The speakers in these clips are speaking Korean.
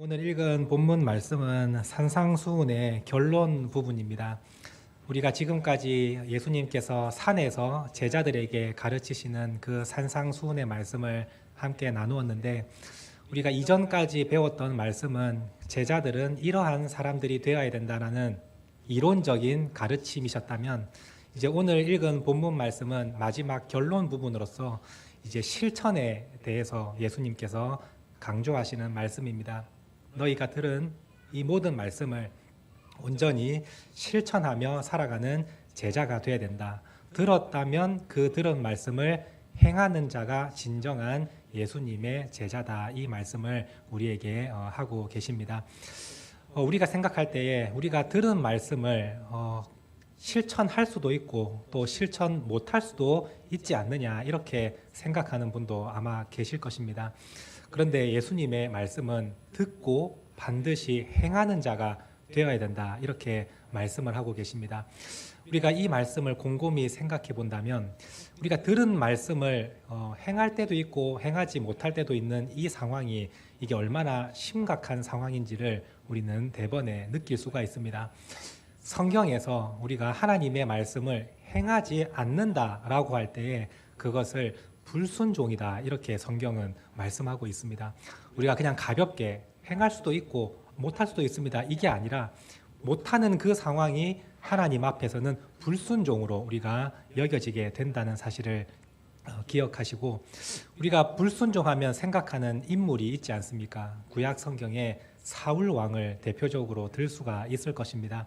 오늘 읽은 본문 말씀은 산상수훈의 결론 부분입니다. 우리가 지금까지 예수님께서 산에서 제자들에게 가르치시는 그 산상수훈의 말씀을 함께 나누었는데, 우리가 이전까지 배웠던 말씀은 제자들은 이러한 사람들이 되어야 된다는 이론적인 가르침이셨다면, 이제 오늘 읽은 본문 말씀은 마지막 결론 부분으로서 이제 실천에 대해서 예수님께서 강조하시는 말씀입니다. 너희가 들은 이 모든 말씀을 온전히 실천하며 살아가는 제자가 되어야 된다. 들었다면 그 들은 말씀을 행하는 자가 진정한 예수님의 제자다. 이 말씀을 우리에게 하고 계십니다. 우리가 생각할 때에 우리가 들은 말씀을 실천할 수도 있고 또 실천 못할 수도 있지 않느냐, 이렇게 생각하는 분도 아마 계실 것입니다. 그런데 예수님의 말씀은 듣고 반드시 행하는 자가 되어야 된다, 이렇게 말씀을 하고 계십니다. 우리가 이 말씀을 곰곰이 생각해 본다면 우리가 들은 말씀을 행할 때도 있고 행하지 못할 때도 있는 이 상황이 이게 얼마나 심각한 상황인지를 우리는 대번에 느낄 수가 있습니다. 성경에서 우리가 하나님의 말씀을 행하지 않는다라고 할 때에 그것을 불순종이다, 이렇게 성경은 말씀하고 있습니다. 우리가 그냥 가볍게 행할 수도 있고 못할 수도 있습니다, 이게 아니라 못하는 그 상황이 하나님 앞에서는 불순종으로 우리가 여겨지게 된다는 사실을 기억하시고, 우리가 불순종하면 생각하는 인물이 있지 않습니까? 구약 성경에 사울 왕을 대표적으로 들 수가 있을 것입니다.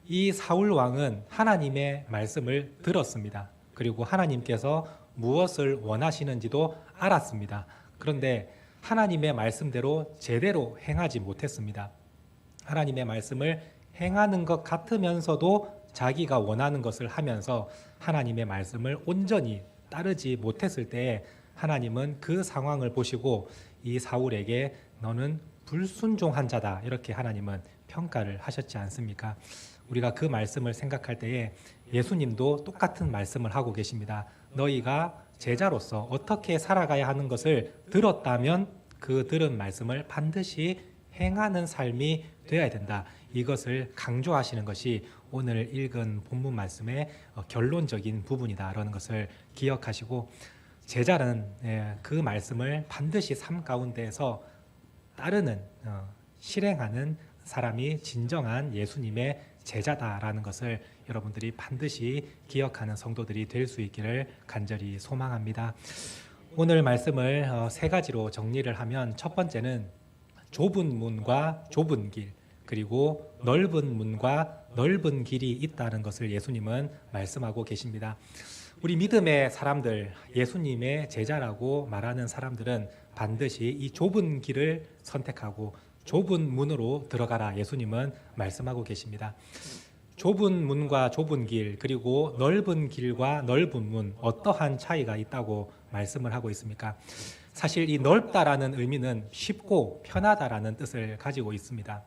이 사울 왕은 하나님의 말씀을 들었습니다. 그리고 하나님께서 무엇을 원하시는지도 알았습니다. 그런데 하나님의 말씀대로 제대로 행하지 못했습니다. 하나님의 말씀을 행하는 것 같으면서도 자기가 원하는 것을 하면서 하나님의 말씀을 온전히 따르지 못했을 때에 하나님은 그 상황을 보시고 이 사울에게 너는 불순종한 자다, 이렇게 하나님은 평가를 하셨지 않습니까? 우리가 그 말씀을 생각할 때에 예수님도 똑같은 말씀을 하고 계십니다. 너희가 제자로서 어떻게 살아가야 하는 것을 들었다면 그 들은 말씀을 반드시 행하는 삶이 되어야 된다. 이것을 강조하시는 것이 오늘 읽은 본문 말씀의 결론적인 부분이다라는 것을 기억하시고, 제자는 그 말씀을 반드시 삶 가운데에서 따르는, 실행하는 사람이 진정한 예수님의 제자다라는 것을 여러분들이 반드시 기억하는 성도들이 될 수 있기를 간절히 소망합니다. 오늘 말씀을 세 가지로 정리를 하면, 첫 번째는 좁은 문과 좁은 길, 그리고 넓은 문과 넓은 길이 있다는 것을 예수님은 말씀하고 계십니다. 우리 믿음의 사람들, 예수님의 제자라고 말하는 사람들은 반드시 이 좁은 길을 선택하고 좁은 문으로 들어가라, 예수님은 말씀하고 계십니다. 좁은 문과 좁은 길, 그리고 넓은 길과 넓은 문, 어떠한 차이가 있다고 말씀을 하고 있습니까? 사실 이 넓다라는 의미는 쉽고 편하다라는 뜻을 가지고 있습니다.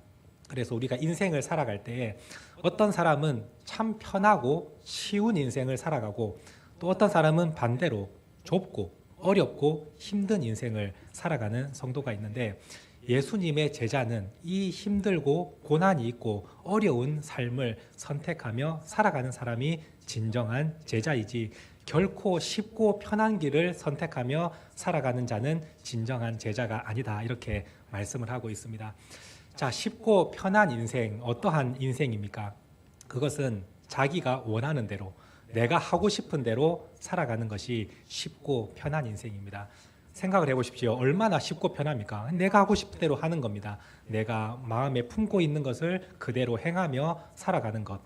그래서 우리가 인생을 살아갈 때에 어떤 사람은 참 편하고 쉬운 인생을 살아가고, 또 어떤 사람은 반대로 좁고 어렵고 힘든 인생을 살아가는 성도가 있는데, 예수님의 제자는 이 힘들고 고난이 있고 어려운 삶을 선택하며 살아가는 사람이 진정한 제자이지, 결코 쉽고 편한 길을 선택하며 살아가는 자는 진정한 제자가 아니다, 이렇게 말씀을 하고 있습니다. 자, 쉽고 편한 인생, 어떠한 인생입니까? 그것은 자기가 원하는 대로, 내가 하고 싶은 대로 살아가는 것이 쉽고 편한 인생입니다. 생각을 해보십시오. 얼마나 쉽고 편합니까? 내가 하고 싶은 대로 하는 겁니다. 내가 마음에 품고 있는 것을 그대로 행하며 살아가는 것.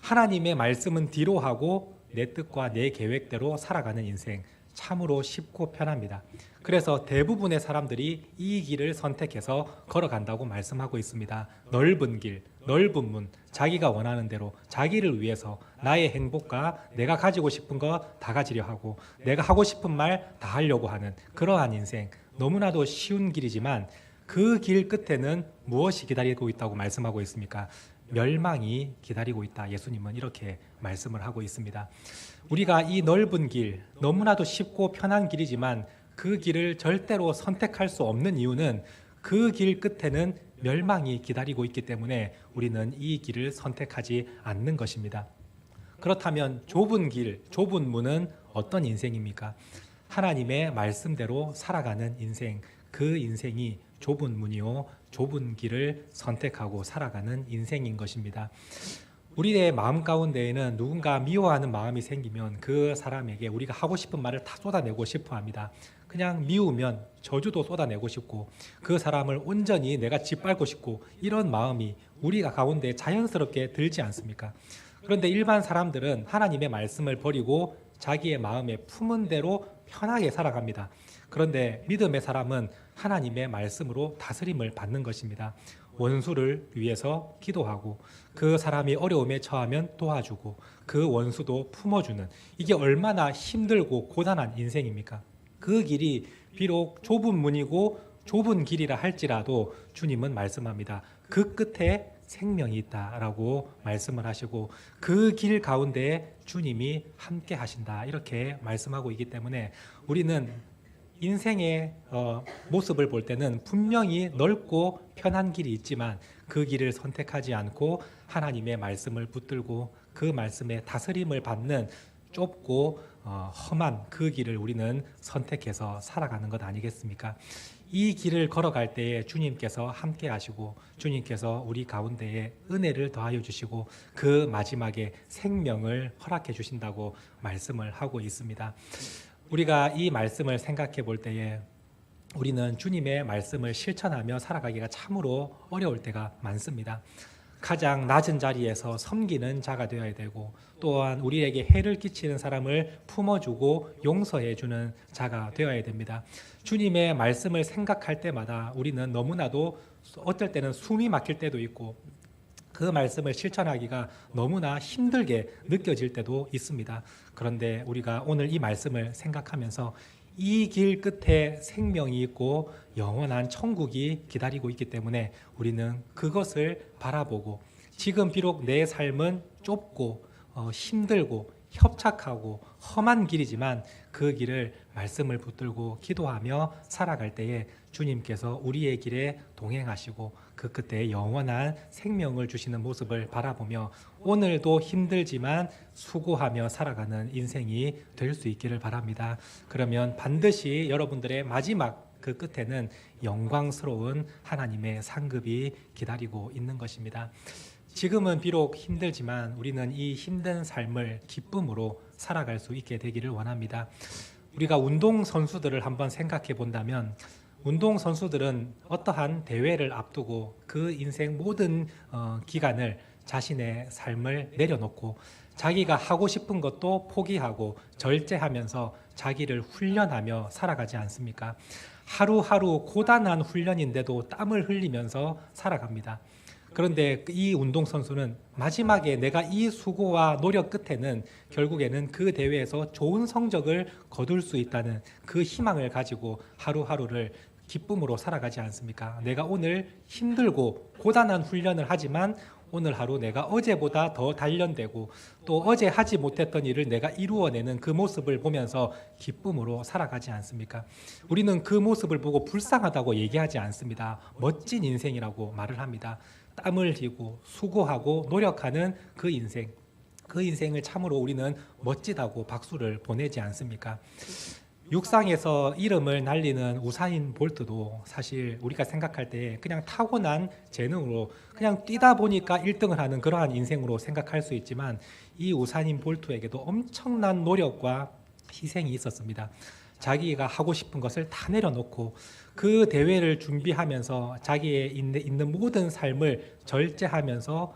하나님의 말씀은 뒤로 하고 내 뜻과 내 계획대로 살아가는 인생, 참으로 쉽고 편합니다. 그래서 대부분의 사람들이 이 길을 선택해서 걸어간다고 말씀하고 있습니다. 넓은 길, 넓은 문, 자기가 원하는 대로 자기를 위해서 나의 행복과 내가 가지고 싶은 거 다 가지려 하고 내가 하고 싶은 말 다 하려고 하는 그러한 인생, 너무나도 쉬운 길이지만 그 길 끝에는 무엇이 기다리고 있다고 말씀하고 있습니까? 멸망이 기다리고 있다, 예수님은 이렇게 말씀을 하고 있습니다. 우리가 이 넓은 길, 너무나도 쉽고 편한 길이지만 그 길을 절대로 선택할 수 없는 이유는 그 길 끝에는 멸망이 기다리고 있기 때문에 우리는 이 길을 선택하지 않는 것입니다. 그렇다면 좁은 길, 좁은 문은 어떤 인생입니까? 하나님의 말씀대로 살아가는 인생, 그 인생이 좁은 문이요, 좁은 길을 선택하고 살아가는 인생인 것입니다. 우리의 마음 가운데에는 누군가 미워하는 마음이 생기면 그 사람에게 우리가 하고 싶은 말을 다 쏟아내고 싶어 합니다. 그냥 미우면 저주도 쏟아내고 싶고 그 사람을 온전히 내가 짓밟고 싶고 이런 마음이 우리가 가운데 자연스럽게 들지 않습니까? 그런데 일반 사람들은 하나님의 말씀을 버리고 자기의 마음에 품은 대로 편하게 살아갑니다. 그런데 믿음의 사람은 하나님의 말씀으로 다스림을 받는 것입니다. 원수를 위해서 기도하고 그 사람이 어려움에 처하면 도와주고 그 원수도 품어주는, 이게 얼마나 힘들고 고단한 인생입니까? 그 길이 비록 좁은 문이고 좁은 길이라 할지라도 주님은 말씀합니다. 그 끝에 생명이 있다라고 말씀을 하시고 그 길 가운데에 주님이 함께 하신다 이렇게 말씀하고 있기 때문에 우리는 인생의 모습을 볼 때는 분명히 넓고 편한 길이 있지만 그 길을 선택하지 않고 하나님의 말씀을 붙들고 그 말씀에 다스림을 받는 좁고 험한 그 길을 우리는 선택해서 살아가는 것 아니겠습니까? 이 길을 걸어갈 때에 주님께서 함께 하시고 주님께서 우리 가운데에 은혜를 더하여 주시고 그 마지막에 생명을 허락해 주신다고 말씀을 하고 있습니다. 우리가 이 말씀을 생각해 볼 때에 우리는 주님의 말씀을 실천하며 살아가기가 참으로 어려울 때가 많습니다. 가장 낮은 자리에서 섬기는 자가 되어야 되고 또한 우리에게 해를 끼치는 사람을 품어주고 용서해주는 자가 되어야 됩니다. 주님의 말씀을 생각할 때마다 우리는 너무나도 어떨 때는 숨이 막힐 때도 있고 그 말씀을 실천하기가 너무나 힘들게 느껴질 때도 있습니다. 그런데 우리가 오늘 이 말씀을 생각하면서 이 길 끝에 생명이 있고 영원한 천국이 기다리고 있기 때문에 우리는 그것을 바라보고 지금 비록 내 삶은 좁고 힘들고 협착하고 험한 길이지만 그 길을 말씀을 붙들고 기도하며 살아갈 때에 주님께서 우리의 길에 동행하시고 그 끝에 영원한 생명을 주시는 모습을 바라보며 오늘도 힘들지만 수고하며 살아가는 인생이 될 수 있기를 바랍니다. 그러면 반드시 여러분들의 마지막 그 끝에는 영광스러운 하나님의 상급이 기다리고 있는 것입니다. 지금은 비록 힘들지만 우리는 이 힘든 삶을 기쁨으로 살아갈 수 있게 되기를 원합니다. 우리가 운동선수들을 한번 생각해 본다면 운동선수들은 어떠한 대회를 앞두고 그 인생 모든 기간을 자신의 삶을 내려놓고 자기가 하고 싶은 것도 포기하고 절제하면서 자기를 훈련하며 살아가지 않습니까? 하루하루 고단한 훈련인데도 땀을 흘리면서 살아갑니다. 그런데 이 운동선수는 마지막에 내가 이 수고와 노력 끝에는 결국에는 그 대회에서 좋은 성적을 거둘 수 있다는 그 희망을 가지고 하루하루를 기쁨으로 살아가지 않습니까? 내가 오늘 힘들고 고단한 훈련을 하지만 오늘 하루 내가 어제보다 더 단련되고 또 어제 하지 못했던 일을 내가 이루어내는 그 모습을 보면서 기쁨으로 살아가지 않습니까? 우리는 그 모습을 보고 불쌍하다고 얘기하지 않습니다. 멋진 인생이라고 말을 합니다. 땀을 흘리고 수고하고 노력하는 그 인생, 그 인생을 참으로 우리는 멋지다고 박수를 보내지 않습니까? 육상에서 이름을 날리는 우사인 볼트도 사실 우리가 생각할 때 그냥 타고난 재능으로 그냥 뛰다 보니까 1등을 하는 그러한 인생으로 생각할 수 있지만 이 우사인 볼트에게도 엄청난 노력과 희생이 있었습니다. 자기가 하고 싶은 것을 다 내려놓고 그 대회를 준비하면서 자기의 있는 모든 삶을 절제하면서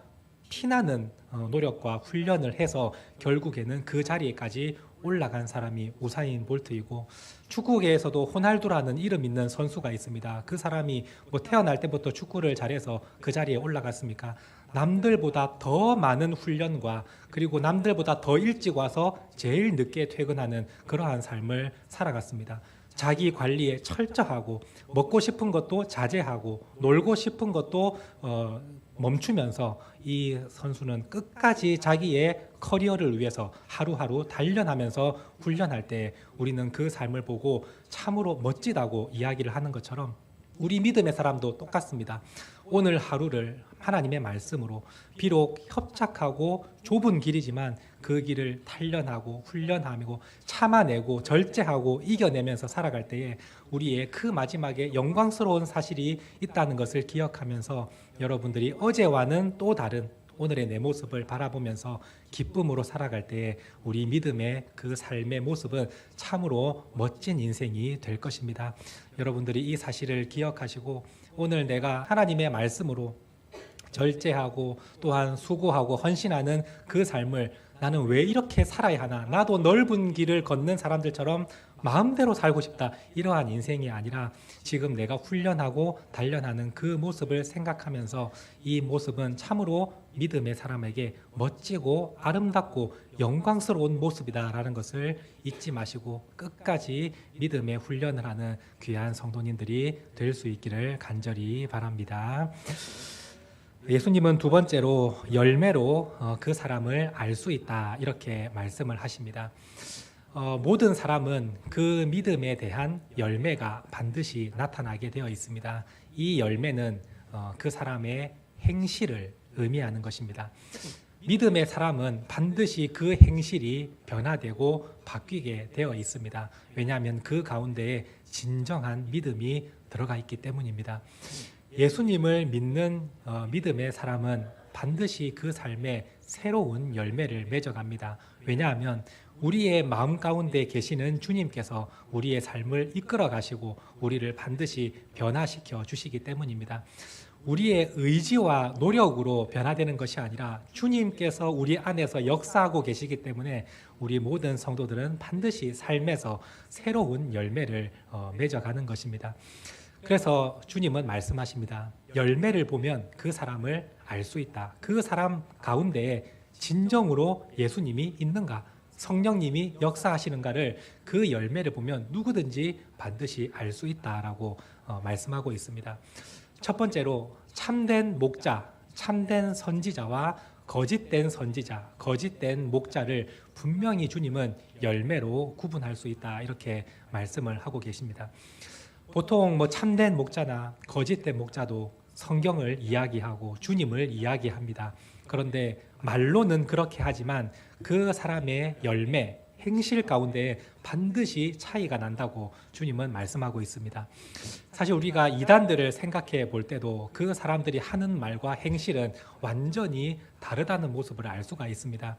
피나는 노력과 훈련을 해서 결국에는 그 자리에까지 올라간 사람이 우사인 볼트이고 축구계에서도 호날두라는 이름 있는 선수가 있습니다. 그 사람이 태어날 때부터 축구를 잘해서 그 자리에 올라갔습니까? 남들보다 더 많은 훈련과 그리고 남들보다 더 일찍 와서 제일 늦게 퇴근하는 그러한 삶을 살아갔습니다. 자기 관리에 철저하고 먹고 싶은 것도 자제하고 놀고 싶은 것도 멈추면서 이 선수는 끝까지 자기의 커리어를 위해서 하루하루 단련하면서 훈련할 때 우리는 그 삶을 보고 참으로 멋지다고 이야기를 하는 것처럼 우리 믿음의 사람도 똑같습니다. 오늘 하루를 하나님의 말씀으로 비록 협착하고 좁은 길이지만 그 길을 단련하고 훈련하고 참아내고 절제하고 이겨내면서 살아갈 때에 우리의 그 마지막에 영광스러운 사실이 있다는 것을 기억하면서 여러분들이 어제와는 또 다른 오늘의 내 모습을 바라보면서 기쁨으로 살아갈 때에 우리 믿음의 그 삶의 모습은 참으로 멋진 인생이 될 것입니다. 여러분들이 이 사실을 기억하시고 오늘 내가 하나님의 말씀으로 절제하고 또한 수고하고 헌신하는 그 삶을 나는 왜 이렇게 살아야 하나? 나도 넓은 길을 걷는 사람들처럼 마음대로 살고 싶다. 이러한 인생이 아니라 지금 내가 훈련하고 단련하는 그 모습을 생각하면서 이 모습은 참으로 믿음의 사람에게 멋지고 아름답고 영광스러운 모습이다라는 것을 잊지 마시고 끝까지 믿음의 훈련을 하는 귀한 성도님들이 될 수 있기를 간절히 바랍니다. 예수님은 두 번째로 열매로 그 사람을 알 수 있다 이렇게 말씀을 하십니다. 모든 사람은 그 믿음에 대한 열매가 반드시 나타나게 되어 있습니다. 이 열매는 그 사람의 행실을 의미하는 것입니다. 믿음의 사람은 반드시 그 행실이 변화되고 바뀌게 되어 있습니다. 왜냐하면 그 가운데에 진정한 믿음이 들어가 있기 때문입니다. 예수님을 믿는 믿음의 사람은 반드시 그 삶에 새로운 열매를 맺어갑니다. 왜냐하면 우리의 마음 가운데 계시는 주님께서 우리의 삶을 이끌어 가시고 우리를 반드시 변화시켜 주시기 때문입니다. 우리의 의지와 노력으로 변화되는 것이 아니라 주님께서 우리 안에서 역사하고 계시기 때문에 우리 모든 성도들은 반드시 삶에서 새로운 열매를 맺어가는 것입니다. 그래서 주님은 말씀하십니다. 열매를 보면 그 사람을 알 수 있다. 그 사람 가운데에 진정으로 예수님이 있는가, 성령님이 역사하시는가를 그 열매를 보면 누구든지 반드시 알 수 있다라고 말씀하고 있습니다. 첫 번째로 참된 목자, 참된 선지자와 거짓된 선지자, 거짓된 목자를 분명히 주님은 열매로 구분할 수 있다 이렇게 말씀을 하고 계십니다. 보통 참된 목자나 거짓된 목자도 성경을 이야기하고 주님을 이야기합니다. 그런데 말로는 그렇게 하지만 그 사람의 열매, 행실 가운데 반드시 차이가 난다고 주님은 말씀하고 있습니다. 사실 우리가 이단들을 생각해 볼 때도 그 사람들이 하는 말과 행실은 완전히 다르다는 모습을 알 수가 있습니다.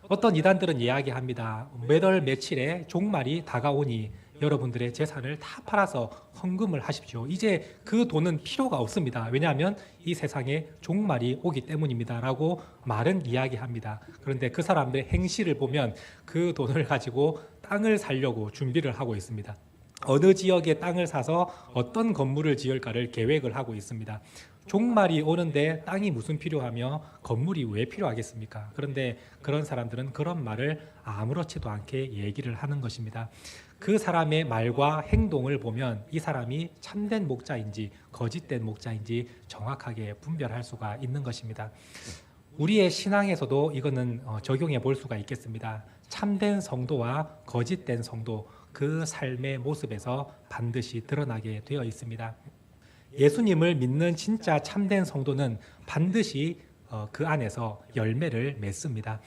어떤 이단들은 이야기합니다. 몇 월 며칠에 종말이 다가오니 여러분들의 재산을 다 팔아서 헌금을 하십시오. 이제 그 돈은 필요가 없습니다. 왜냐하면 이 세상에 종말이 오기 때문입니다. 라고 말은 이야기합니다. 그런데 그 사람들의 행실을 보면 그 돈을 가지고 땅을 사려고 준비를 하고 있습니다. 어느 지역에 땅을 사서 어떤 건물을 지을까를 계획을 하고 있습니다. 종말이 오는데 땅이 무슨 필요하며 건물이 왜 필요하겠습니까? 그런데 그런 사람들은 그런 말을 아무렇지도 않게 얘기를 하는 것입니다. 그 사람의 말과 행동을 보면 이 사람이 참된 목자인지 거짓된 목자인지 정확하게 분별할 수가 있는 것입니다. 우리의 신앙에서도 이거는 적용해 볼 수가 있겠습니다. 참된 성도와 거짓된 성도, 그 삶의 모습에서 반드시 드러나게 되어 있습니다. 예수님을 믿는 진짜 참된 성도는 반드시 그 안에서 열매를 맺습니다.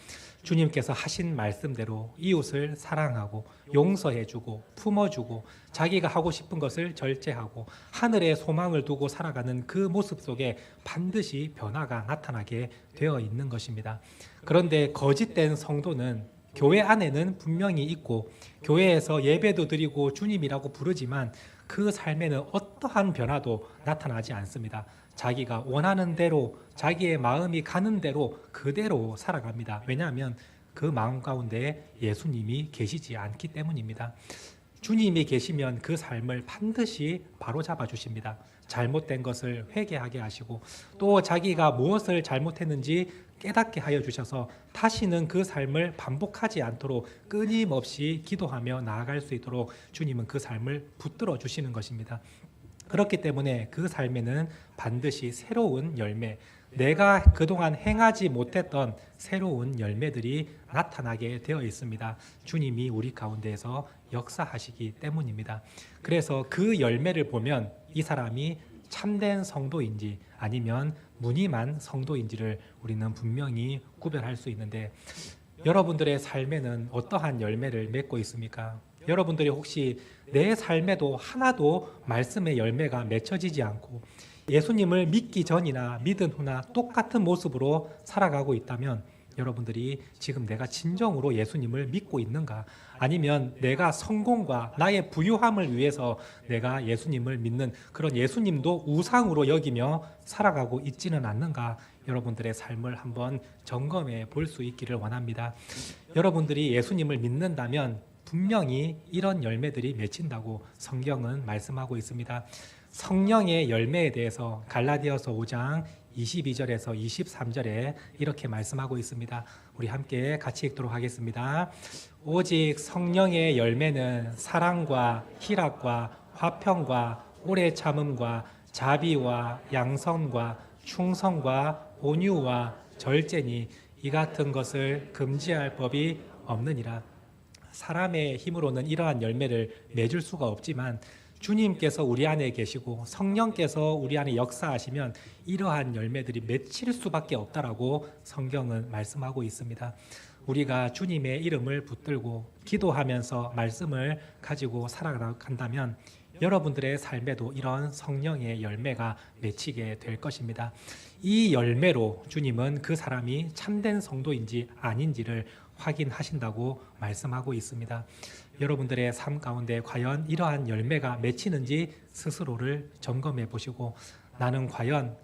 주님께서 하신 말씀대로 이웃을 사랑하고 용서해주고 품어주고 자기가 하고 싶은 것을 절제하고 하늘에 소망을 두고 살아가는 그 모습 속에 반드시 변화가 나타나게 되어 있는 것입니다. 그런데 거짓된 성도는 교회 안에는 분명히 있고 교회에서 예배도 드리고 주님이라고 부르지만 그 삶에는 어떠한 변화도 나타나지 않습니다. 자기가 원하는 대로 자기의 마음이 가는 대로 그대로 살아갑니다. 왜냐하면 그 마음 가운데 예수님이 계시지 않기 때문입니다. 주님이 계시면 그 삶을 반드시 바로잡아 주십니다. 잘못된 것을 회개하게 하시고 또 자기가 무엇을 잘못했는지 깨닫게 하여 주셔서 다시는 그 삶을 반복하지 않도록 끊임없이 기도하며 나아갈 수 있도록 주님은 그 삶을 붙들어 주시는 것입니다. 그렇기 때문에 그 삶에는 반드시 새로운 열매, 내가 그동안 행하지 못했던 새로운 열매들이 나타나게 되어 있습니다. 주님이 우리 가운데에서 역사하시기 때문입니다. 그래서 그 열매를 보면 이 사람이 참된 성도인지 아니면 무늬만 성도인지를 우리는 분명히 구별할 수 있는데, 여러분들의 삶에는 어떠한 열매를 맺고 있습니까? 여러분들이 혹시 내 삶에도 하나도 말씀의 열매가 맺혀지지 않고 예수님을 믿기 전이나 믿은 후나 똑같은 모습으로 살아가고 있다면, 여러분들이 지금 내가 진정으로 예수님을 믿고 있는가? 아니면 내가 성공과 나의 부유함을 위해서 내가 예수님을 믿는 그런 예수님도 우상으로 여기며 살아가고 있지는 않는가? 여러분들의 삶을 한번 점검해 볼 수 있기를 원합니다. 여러분들이 예수님을 믿는다면 분명히 이런 열매들이 맺힌다고 성경은 말씀하고 있습니다. 성령의 열매에 대해서 갈라디아서 5장 22절에서 23절에 이렇게 말씀하고 있습니다. 우리 함께 같이 읽도록 하겠습니다. 오직 성령의 열매는 사랑과 희락과 화평과 오래 참음과 자비와 양선과 충성과 온유와 절제니 이 같은 것을 금지할 법이 없느니라. 사람의 힘으로는 이러한 열매를 맺을 수가 없지만 주님께서 우리 안에 계시고 성령께서 우리 안에 역사하시면 이러한 열매들이 맺힐 수밖에 없다라고 성경은 말씀하고 있습니다. 우리가 주님의 이름을 붙들고 기도하면서 말씀을 가지고 살아간다면 여러분들의 삶에도 이런 성령의 열매가 맺히게 될 것입니다. 이 열매로 주님은 그 사람이 참된 성도인지 아닌지를 확인하신다고 말씀하고 있습니다. 여러분들의 삶 가운데 과연 이러한 열매가 맺히는지 스스로를 점검해 보시고, 나는 과연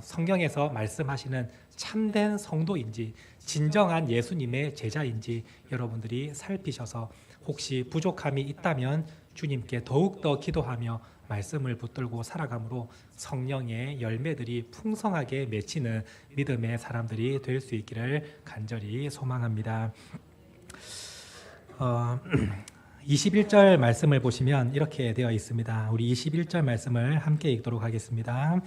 성경에서 말씀하시는 참된 성도인지 진정한 예수님의 제자인지 여러분들이 살피셔서 혹시 부족함이 있다면 주님께 더욱더 기도하며 말씀을 붙들고 살아감으로 성령의 열매들이 풍성하게 맺히는 믿음의 사람들이 될 수 있기를 간절히 소망합니다. 21절 말씀을 보시면 이렇게 되어 있습니다. 우리 21절 말씀을 함께 읽도록 하겠습니다.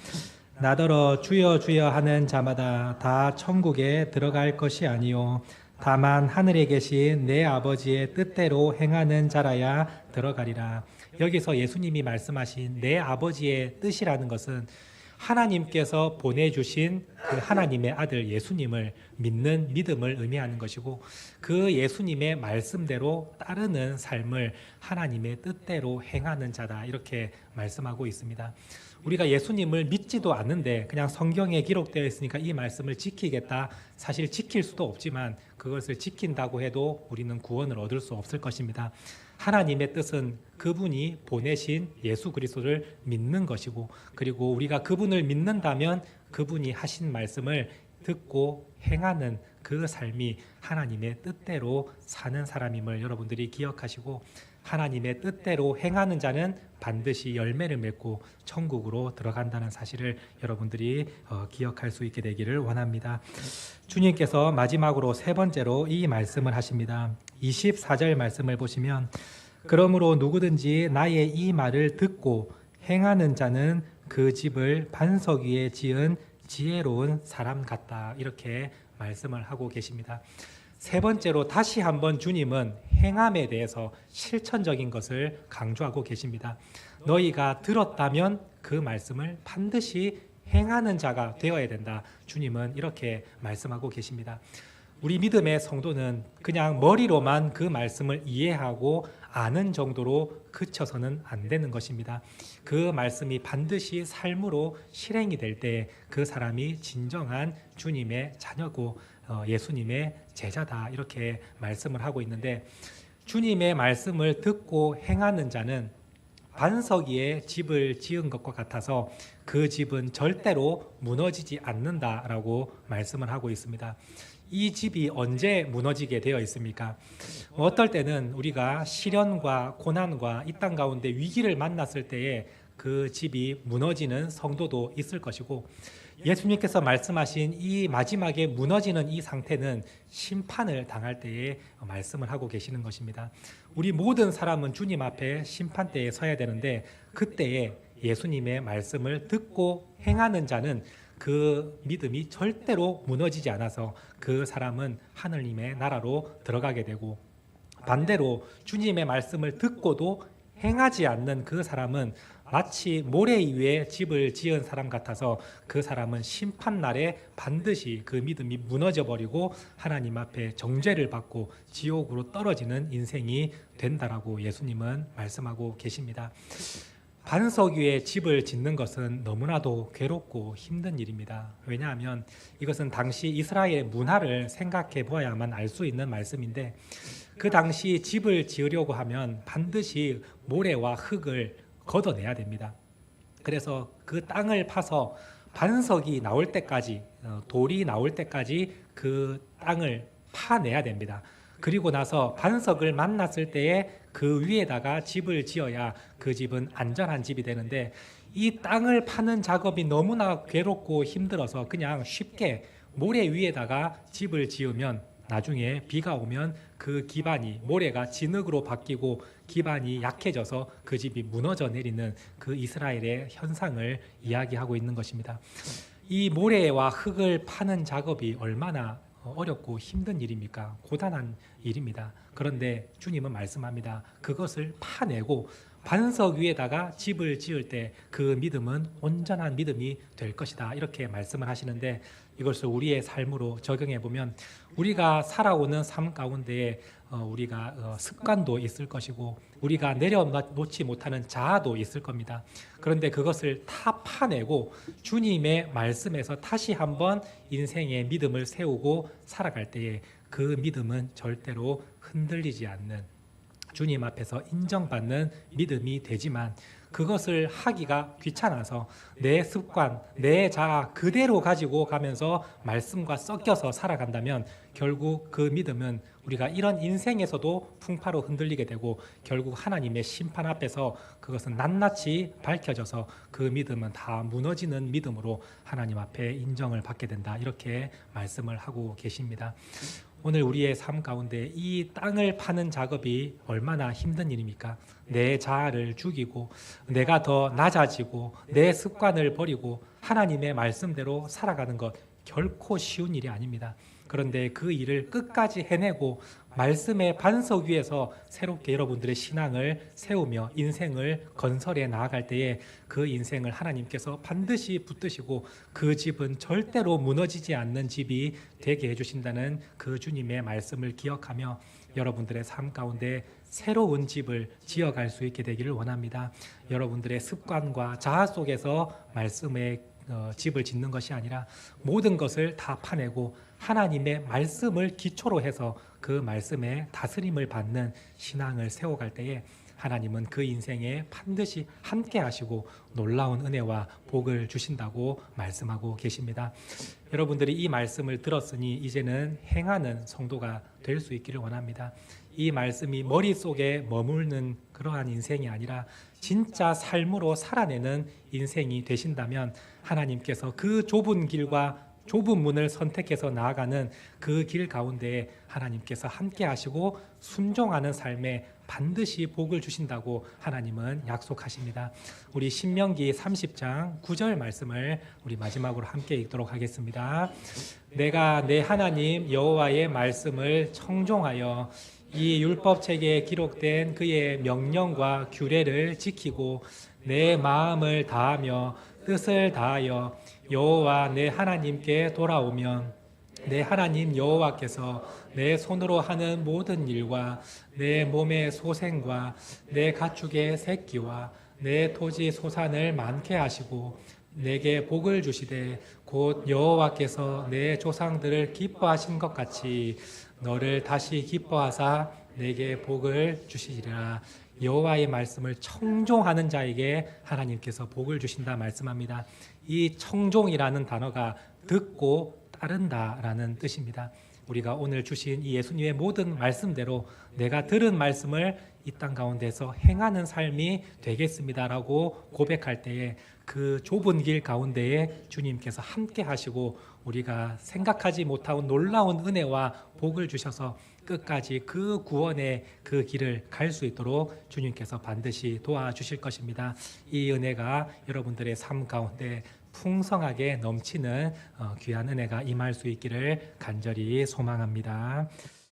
나더러 주여 주여 하는 자마다 다 천국에 들어갈 것이 아니요 다만 하늘에 계신 내 아버지의 뜻대로 행하는 자라야 들어가리라. 여기서 예수님이 말씀하신 내 아버지의 뜻이라는 것은 하나님께서 보내주신 그 하나님의 아들 예수님을 믿는 믿음을 의미하는 것이고, 그 예수님의 말씀대로 따르는 삶을 하나님의 뜻대로 행하는 자다, 이렇게 말씀하고 있습니다. 우리가 예수님을 믿지도 않는데 그냥 성경에 기록되어 있으니까 이 말씀을 지키겠다, 사실 지킬 수도 없지만 그것을 지킨다고 해도 우리는 구원을 얻을 수 없을 것입니다. 하나님의 뜻은 그분이 보내신 예수 그리스도를 믿는 것이고, 그리고 우리가 그분을 믿는다면 그분이 하신 말씀을 듣고 행하는 그 삶이 하나님의 뜻대로 사는 사람임을 여러분들이 기억하시고, 하나님의 뜻대로 행하는 자는 반드시 열매를 맺고 천국으로 들어간다는 사실을 여러분들이 기억할 수 있게 되기를 원합니다. 주님께서 마지막으로 세 번째로 이 말씀을 하십니다. 24절 말씀을 보시면 그러므로 누구든지 나의 이 말을 듣고 행하는 자는 그 집을 반석 위에 지은 지혜로운 사람 같다, 이렇게 말씀을 하고 계십니다. 세 번째로 다시 한번 주님은 행함에 대해서 실천적인 것을 강조하고 계십니다. 너희가 들었다면 그 말씀을 반드시 행하는 자가 되어야 된다. 주님은 이렇게 말씀하고 계십니다. 우리 믿음의 성도는 그냥 머리로만 그 말씀을 이해하고 아는 정도로 그쳐서는 안 되는 것입니다. 그 말씀이 반드시 삶으로 실행이 될 때 그 사람이 진정한 주님의 자녀고 예수님의 제자다, 이렇게 말씀을 하고 있는데, 주님의 말씀을 듣고 행하는 자는 반석 위에 집을 지은 것과 같아서 그 집은 절대로 무너지지 않는다라고 말씀을 하고 있습니다. 이 집이 언제 무너지게 되어 있습니까? 어떨 때는 우리가 시련과 고난과 이 땅 가운데 위기를 만났을 때에 그 집이 무너지는 성도도 있을 것이고, 예수님께서 말씀하신 이 마지막에 무너지는 이 상태는 심판을 당할 때에 말씀을 하고 계시는 것입니다. 우리 모든 사람은 주님 앞에 심판대에 서야 되는데, 그때에 예수님의 말씀을 듣고 행하는 자는 그 믿음이 절대로 무너지지 않아서 그 사람은 하느님의 나라로 들어가게 되고, 반대로 주님의 말씀을 듣고도 행하지 않는 그 사람은 마치 모래 위에 집을 지은 사람 같아서 그 사람은 심판날에 반드시 그 믿음이 무너져 버리고 하나님 앞에 정죄를 받고 지옥으로 떨어지는 인생이 된다라고 예수님은 말씀하고 계십니다. 반석 위에 집을 짓는 것은 너무나도 괴롭고 힘든 일입니다. 왜냐하면 이것은 당시 이스라엘의 문화를 생각해 보아야만 알 수 있는 말씀인데, 그 당시 집을 지으려고 하면 반드시 모래와 흙을 걷어내야 됩니다. 그래서 그 땅을 파서 반석이 나올 때까지, 돌이 나올 때까지 그 땅을 파내야 됩니다. 그리고 나서 반석을 만났을 때에 그 위에다가 집을 지어야 그 집은 안전한 집이 되는데, 이 땅을 파는 작업이 너무나 괴롭고 힘들어서 그냥 쉽게 모래 위에다가 집을 지으면 나중에 비가 오면 그 기반이, 모래가 진흙으로 바뀌고 기반이 약해져서 그 집이 무너져 내리는 그 이스라엘의 현상을 이야기하고 있는 것입니다. 이 모래와 흙을 파는 작업이 얼마나 어렵고 힘든 일입니까? 고단한 일입니다. 그런데 주님은 말씀합니다. 그것을 파내고 반석 위에다가 집을 지을 때 그 믿음은 온전한 믿음이 될 것이다, 이렇게 말씀을 하시는데, 이것을 우리의 삶으로 적용해 보면 우리가 살아오는 삶 가운데에 우리가 습관도 있을 것이고 우리가 내려놓지 못하는 자아도 있을 겁니다. 그런데 그것을 다 파내고 주님의 말씀에서 다시 한번 인생의 믿음을 세우고 살아갈 때에 그 믿음은 절대로 흔들리지 않는, 주님 앞에서 인정받는 믿음이 되지만, 그것을 하기가 귀찮아서 내 습관, 내 자아 그대로 가지고 가면서 말씀과 섞여서 살아간다면 결국 그 믿음은 우리가 이런 인생에서도 풍파로 흔들리게 되고 결국 하나님의 심판 앞에서 그것은 낱낱이 밝혀져서 그 믿음은 다 무너지는 믿음으로 하나님 앞에 인정을 받게 된다, 이렇게 말씀을 하고 계십니다. 오늘 우리의 삶 가운데 이 땅을 파는 작업이 얼마나 힘든 일입니까? 내 자아를 죽이고 내가 더 낮아지고 내 습관을 버리고 하나님의 말씀대로 살아가는 것 결코 쉬운 일이 아닙니다. 그런데 그 일을 끝까지 해내고 말씀의 반석 위에서 새롭게 여러분들의 신앙을 세우며 인생을 건설해 나아갈 때에 그 인생을 하나님께서 반드시 붙드시고 그 집은 절대로 무너지지 않는 집이 되게 해주신다는 그 주님의 말씀을 기억하며 여러분들의 삶 가운데 새로운 집을 지어갈 수 있게 되기를 원합니다. 여러분들의 습관과 자아 속에서 말씀의 집을 짓는 것이 아니라 모든 것을 다 파내고 하나님의 말씀을 기초로 해서 그 말씀에 다스림을 받는 신앙을 세워갈 때에 하나님은 그 인생에 반드시 함께 하시고 놀라운 은혜와 복을 주신다고 말씀하고 계십니다. 여러분들이 이 말씀을 들었으니 이제는 행하는 성도가 될 수 있기를 원합니다. 이 말씀이 머릿속에 머무르는 그러한 인생이 아니라 진짜 삶으로 살아내는 인생이 되신다면 하나님께서 그 좁은 길과 좁은 문을 선택해서 나아가는 그 길 가운데 하나님께서 함께 하시고 순종하는 삶에 반드시 복을 주신다고 하나님은 약속하십니다. 우리 신명기 30장 9절 말씀을 우리 마지막으로 함께 읽도록 하겠습니다. 내가 내 하나님 여호와의 말씀을 청종하여 이 율법책에 기록된 그의 명령과 규례를 지키고 내 마음을 다하며 뜻을 다하여 여호와 내 하나님께 돌아오면 내 하나님 여호와께서 내 손으로 하는 모든 일과 내 몸의 소생과 내 가축의 새끼와 내 토지 소산을 많게 하시고 내게 복을 주시되 곧 여호와께서 내 조상들을 기뻐하신 것 같이 너를 다시 기뻐하사 내게 복을 주시리라. 여호와의 말씀을 청종하는 자에게 하나님께서 복을 주신다 말씀합니다. 이 청종이라는 단어가 듣고 따른다라는 뜻입니다. 우리가 오늘 주신 이 예수님의 모든 말씀대로 내가 들은 말씀을 이 땅 가운데서 행하는 삶이 되겠습니다라고 고백할 때에 그 좁은 길 가운데에 주님께서 함께 하시고 우리가 생각하지 못한 놀라운 은혜와 복을 주셔서 끝까지 그 구원의 그 길을 갈 수 있도록 주님께서 반드시 도와주실 것입니다. 이 은혜가 여러분들의 삶 가운데 풍성하게 넘치는 귀한 은혜가 임할 수 있기를 간절히 소망합니다.